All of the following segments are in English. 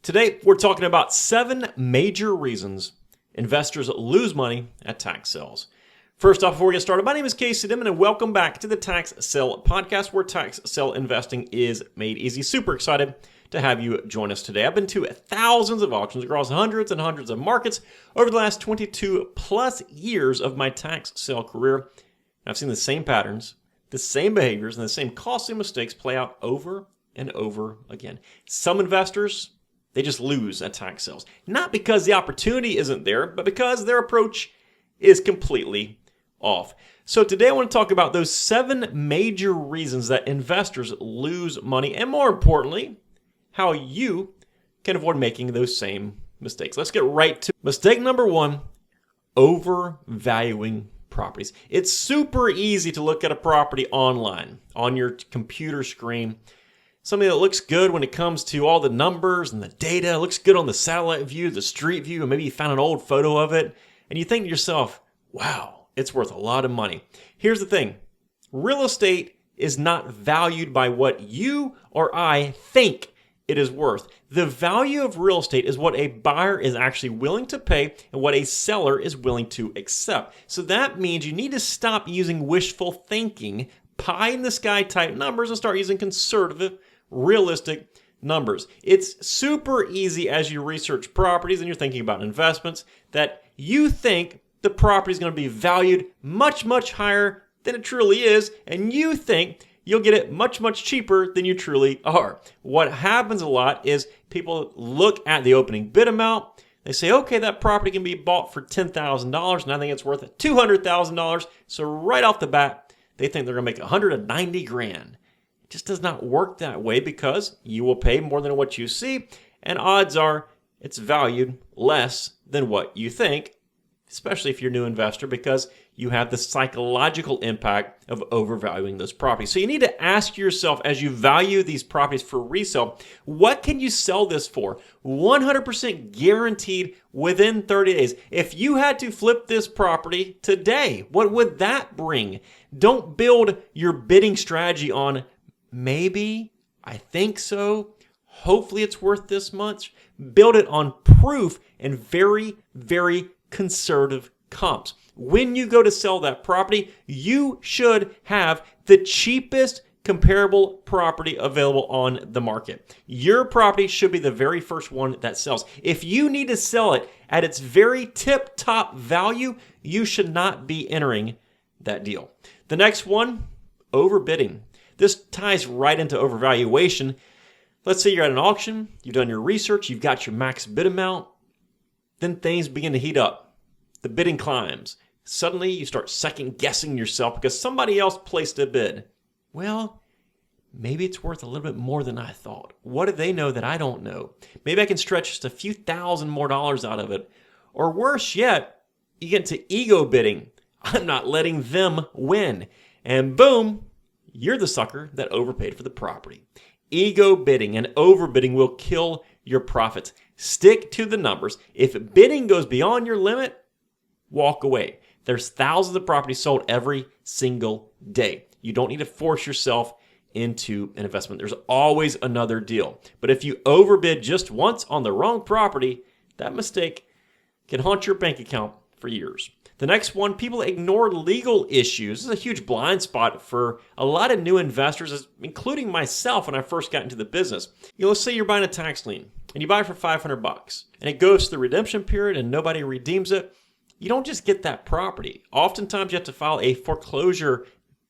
Today, we're talking about 7 major reasons investors lose money at tax sales. First off, before we get started, my name is Casey Dimon, and welcome back to the Tax Sale Podcast, where tax sale investing is made easy. Super excited to have you join us today. I've been to thousands of auctions across hundreds and hundreds of markets over the last 22 plus years of my tax sale career. I've seen the same patterns, the same behaviors, and the same costly mistakes play out over and over again. Some investors, they just lose at tax sales. Not because the opportunity isn't there, but because their approach is completely off. So today I want to talk about those 7 major reasons that investors lose money, and more importantly, how you can avoid making those same mistakes. Let's get right to mistake number 1, overvaluing properties. It's super easy to look at a property online on your computer screen. Something that looks good when it comes to all the numbers and the data. It looks good on the satellite view, the street view, and maybe you found an old photo of it. And you think to yourself, wow, it's worth a lot of money. Here's the thing. Real estate is not valued by what you or I think it is worth. The value of real estate is what a buyer is actually willing to pay and what a seller is willing to accept. So that means you need to stop using wishful thinking, pie in the sky type numbers, and start using conservative, realistic numbers. It's super easy as you research properties and you're thinking about investments that you think the property is going to be valued much, much higher than it truly is, and you think you'll get it much, much cheaper than you truly are. What happens a lot is people look at the opening bid amount. They say, okay, that property can be bought for $10,000, and I think it's worth $200,000. So right off the bat, they think they're going to make $190,000. It just does not work that way because you will pay more than what you see, and odds are it's valued less than what you think, especially if you're a new investor, because you have the psychological impact of overvaluing those properties. So you need to ask yourself as you value these properties for resale, what can you sell this for? 100% guaranteed within 30 days. If you had to flip this property today, what would that bring? Don't build your bidding strategy on maybe, I think so, hopefully it's worth this much. Build it on proof and very, very conservative comps. When you go to sell that property, you should have the cheapest comparable property available on the market. Your property should be the very first one that sells. If you need to sell it at its very tip-top value, you should not be entering that deal. The next one, overbidding. This ties right into overvaluation. Let's say you're at an auction, you've done your research, you've got your max bid amount, then things begin to heat up. The bidding climbs. Suddenly you start second guessing yourself because somebody else placed a bid. Well, maybe it's worth a little bit more than I thought. What do they know that I don't know? Maybe I can stretch just a few thousand more dollars out of it. Or worse yet, you get into ego bidding. I'm not letting them win. And boom, you're the sucker that overpaid for the property. Ego bidding and overbidding will kill your profits. Stick to the numbers. If bidding goes beyond your limit, walk away. There's thousands of properties sold every single day. You don't need to force yourself into an investment. There's always another deal. But if you overbid just once on the wrong property, that mistake can haunt your bank account for years. The next one, people ignore legal issues. This is a huge blind spot for a lot of new investors, including myself when I first got into the business. Let's say you're buying a tax lien and you buy it for $500 and it goes to the redemption period and nobody redeems it. You don't just get that property. Oftentimes you have to file a foreclosure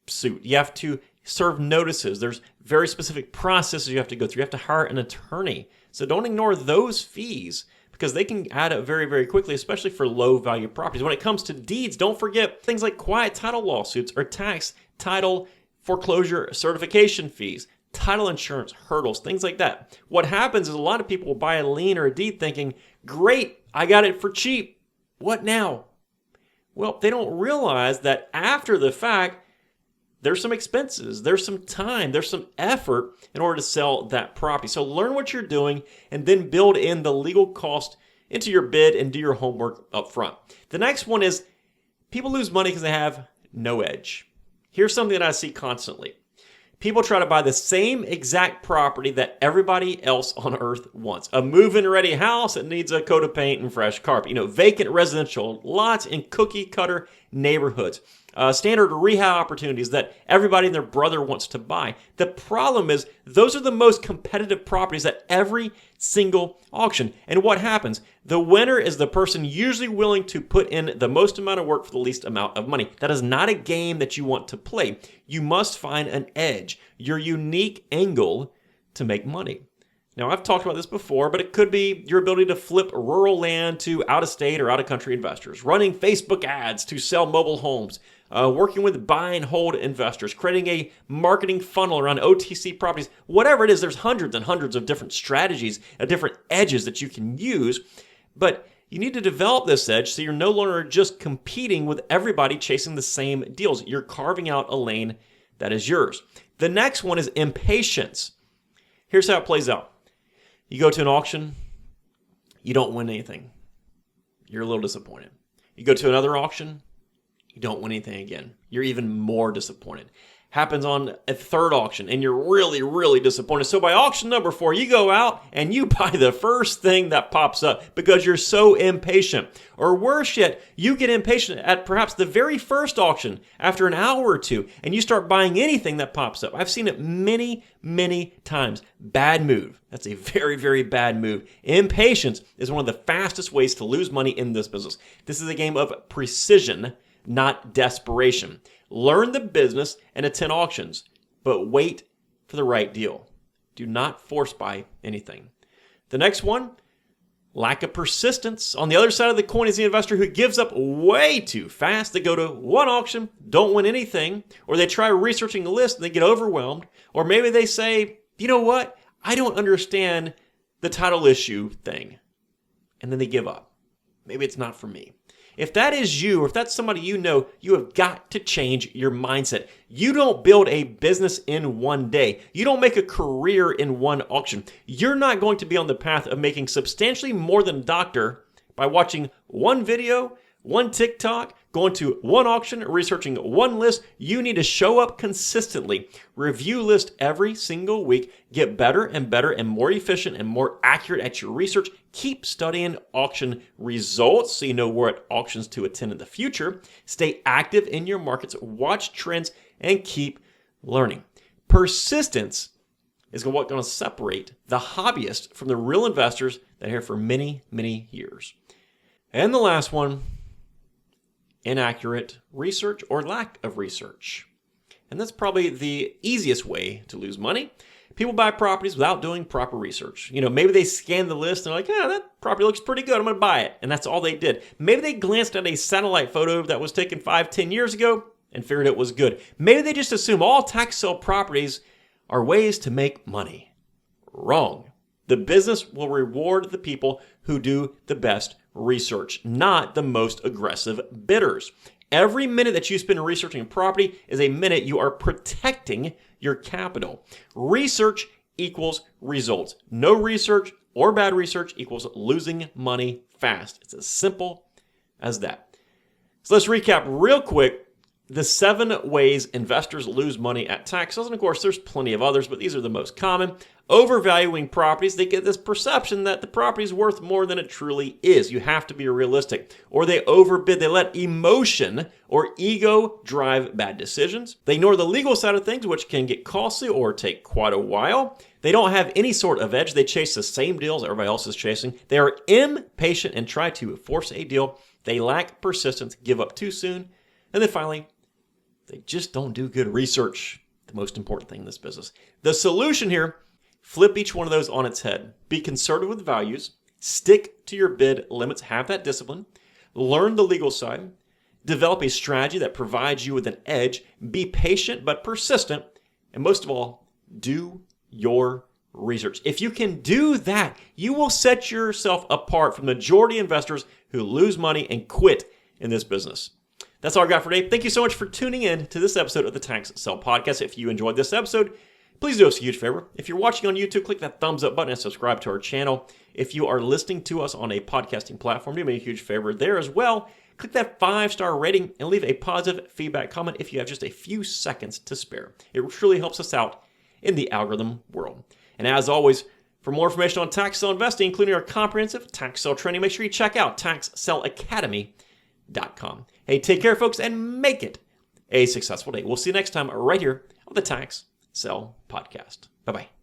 suit. You have to serve notices. There's very specific processes you have to go through. You have to hire an attorney. So don't ignore those fees because they can add up very, very quickly, especially for low value properties. When it comes to deeds, don't forget things like quiet title lawsuits or tax title foreclosure certification fees, title insurance hurdles, things like that. What happens is a lot of people will buy a lien or a deed thinking, great, I got it for cheap. What now? Well, they don't realize that after the fact, there's some expenses, there's some time, there's some effort in order to sell that property. So learn what you're doing and then build in the legal cost into your bid and do your homework up front. The next one is people lose money because they have no edge. Here's something that I see constantly. People try to buy the same exact property that everybody else on earth wants. A move-in ready house that needs a coat of paint and fresh carpet. Vacant residential lots in cookie cutter neighborhoods. Standard rehab opportunities that everybody and their brother wants to buy. The problem is those are the most competitive properties at every single auction. And what happens? The winner is the person usually willing to put in the most amount of work for the least amount of money. That is not a game that you want to play. You must find an edge, your unique angle to make money. Now, I've talked about this before, but it could be your ability to flip rural land to out-of-state or out-of-country investors, running Facebook ads to sell mobile homes, working with buy and hold investors, creating a marketing funnel around OTC properties. Whatever it is, there's hundreds and hundreds of different strategies, different edges that you can use, but you need to develop this edge so you're no longer just competing with everybody chasing the same deals. You're carving out a lane that is yours. The next one is impatience. Here's how it plays out. You go to an auction, you don't win anything. You're a little disappointed. You go to another auction, you don't win anything again. You're even more disappointed. Happens on a third auction, and you're really, really disappointed. So by auction number 4, you go out and you buy the first thing that pops up because you're so impatient. Or worse yet, you get impatient at perhaps the very first auction after an hour or two, and you start buying anything that pops up. I've seen it many, many times. Bad move. That's a very, very bad move. Impatience is one of the fastest ways to lose money in this business. This is a game of precision, not desperation. Learn the business and attend auctions, but wait for the right deal. Do not force buy anything. The next one, lack of persistence. On the other side of the coin is the investor who gives up way too fast. They go to one auction, don't win anything, or they try researching a list and they get overwhelmed, or maybe they say, you know what, I don't understand the title issue thing, and then they give up. Maybe it's not for me. If that is you, or if that's somebody you know, you have got to change your mindset. You don't build a business in one day. You don't make a career in one auction. You're not going to be on the path of making substantially more than a doctor by watching one video, one TikTok, going to one auction, researching one list. You need to show up consistently, review list every single week, get better and better and more efficient and more accurate at your research. Keep studying auction results so you know what auctions to attend in the future. Stay active in your markets, watch trends, and keep learning. Persistence is what's going to separate the hobbyist from the real investors that are here for many, many years. And the last one, inaccurate research or lack of research. And that's probably the easiest way to lose money. People buy properties without doing proper research. Maybe they scan the list and they're like, yeah, that property looks pretty good, I'm going to buy it. And that's all they did. Maybe they glanced at a satellite photo that was taken 5-10 years ago and figured it was good. Maybe they just assume all tax sale properties are ways to make money. Wrong. The business will reward the people who do the best research, not the most aggressive bidders. Every minute that you spend researching a property is a minute you are protecting your capital. Research equals results. No research or bad research equals losing money fast. It's as simple as that. So let's recap real quick the 7 ways investors lose money at tax sales. And of course, there's plenty of others, but these are the most common. Overvaluing properties. They get this perception that the property is worth more than it truly is. You have to be realistic. Or they overbid. They let emotion or ego drive bad decisions. They ignore the legal side of things, which can get costly or take quite a while. They don't have any sort of edge. They chase the same deals everybody else is chasing. They are impatient and try to force a deal. They lack persistence, give up too soon. And then finally, they just don't do good research. The most important thing in this business. The solution here, flip each one of those on its head. Be conservative with values. Stick to your bid limits. Have that discipline. Learn the legal side. Develop a strategy that provides you with an edge. Be patient but persistent. And most of all, do your research. If you can do that, you will set yourself apart from the majority of investors who lose money and quit in this business. That's all I got for today. Thank you so much for tuning in to this episode of the Tax Sell Podcast. If you enjoyed this episode, please do us a huge favor. If you're watching on YouTube, click that thumbs up button and subscribe to our channel. If you are listening to us on a podcasting platform, do me a huge favor there as well. click that 5-star rating and leave a positive feedback comment if you have just a few seconds to spare. It truly helps us out in the algorithm world. And as always, for more information on tax sale investing, including our comprehensive tax sale training, make sure you check out taxsaleacademy.com. Hey, take care, folks, and make it a successful day. We'll see you next time right here on the Tax Sale Podcast. Bye-bye.